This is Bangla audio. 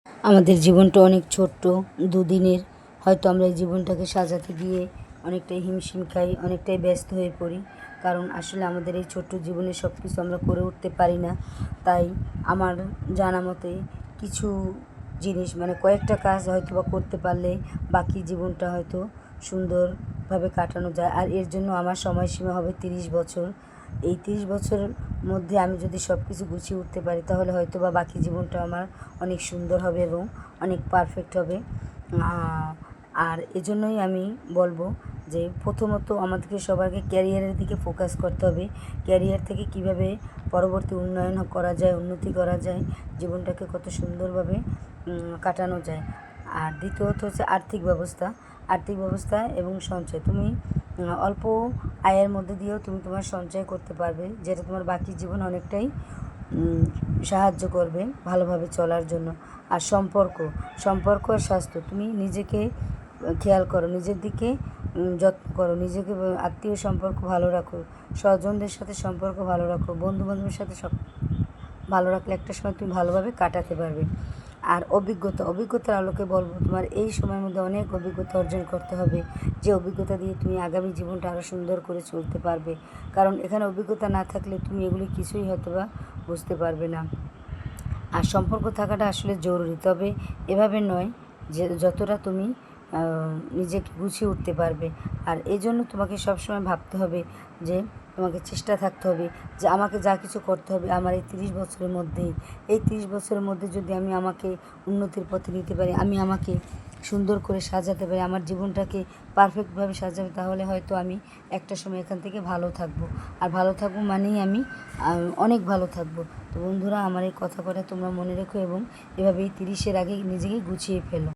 আমাদের জীবনটা অনেক ছোট্ট, দুদিনের। হয়তো আমরা এই জীবনটাকে সাজাতে গিয়ে অনেকটাই হিমশিম খাই, অনেকটাই ব্যস্ত হয়ে পড়ি। কারণ আসলে আমাদের এই ছোট্ট জীবনে সব কিছু আমরা করে উঠতে পারি না। তাই আমার জানা মতে কিছু জিনিস মানে কয়েকটা কাজ হয়তো বা করতে পারলে বাকি জীবনটা হয়তো সুন্দরভাবে কাটানো যায়। আর এর জন্য আমার সময়সীমা হবে 30 বছর। এই 30 বছরের মধ্যে আমি যদি সব কিছু গুছিয়ে উঠতে পারি তাহলে হয়তো বা বাকি জীবনটা আমার অনেক সুন্দর হবে এবং অনেক পারফেক্ট হবে। আর এজন্যই আমি বলবো যে প্রথমত আমাদেরকে সবাইকে ক্যারিয়ারের দিকে ফোকাস করতে হবে। ক্যারিয়ার থেকে কিভাবে পরবর্তী উন্নয়ন করা যায়, উন্নতি করা যায়, জীবনটাকে কত সুন্দরভাবে কাটানো যায়। আর দ্বিতীয়ত হচ্ছে আর্থিক ব্যবস্থা এবং সঞ্চয়। তুমি অল্প আয়ের মধ্যে দিয়েও তুমি তোমার সঞ্চয় করতে পারবে, যেটা তোমার বাকি জীবন অনেকটাই সাহায্য করবে ভালোভাবে চলার জন্য। আর সম্পর্ক আর স্বাস্থ্য, তুমি নিজেকে খেয়াল করো, নিজের দিকে যত্ন করো, নিজেকে আত্মীয় সম্পর্ক ভালো রাখো, স্বজনদের সাথে সম্পর্ক ভালো রাখো, বন্ধুবান্ধবের সাথে সব ভালো রাখলে একটা সময় তুমি ভালোভাবে কাটাতে পারবে। আর অভিজ্ঞতার আলোকে বলবো, তোমার এই সময়ের মধ্যে অনেক অভিজ্ঞতা অর্জন করতে হবে, যে অভিজ্ঞতা দিয়ে তুমি আগামী জীবনটা আরও সুন্দর করে চলতে পারবে। কারণ এখানে অভিজ্ঞতা না থাকলে তুমি এগুলি কিছুই হয়তো বা বুঝতে পারবে না। আর সম্পর্ক থাকাটা আসলে জরুরি, তবে এভাবে নয় যে যতটা তুমি নিজেকে গুছিয়ে উঠতে পারবে। আর এই জন্য তোমাকে সবসময় ভাবতে হবে যে তোমাকে চেষ্টা থাকতে হবে যে আমাকে যা কিছু করতে হবে আমার এই 30 বছরের মধ্যেই। এই 30 বছরের মধ্যে যদি আমি আমাকে উন্নতির পথে নিতে পারি, আমি আমাকে সুন্দর করে সাজাতে পারি, আমার জীবনটাকে পারফেক্টভাবে সাজাবে, তাহলে হয়তো আমি একটা সময় এখান থেকে ভালো থাকবো। আর ভালো থাকবো মানেই আমি অনেক ভালো থাকবো। তো বন্ধুরা, আমার এই কথা তোমরা মনে রেখো এবং এভাবেই 30-এর আগে নিজেকে গুছিয়ে ফেলো।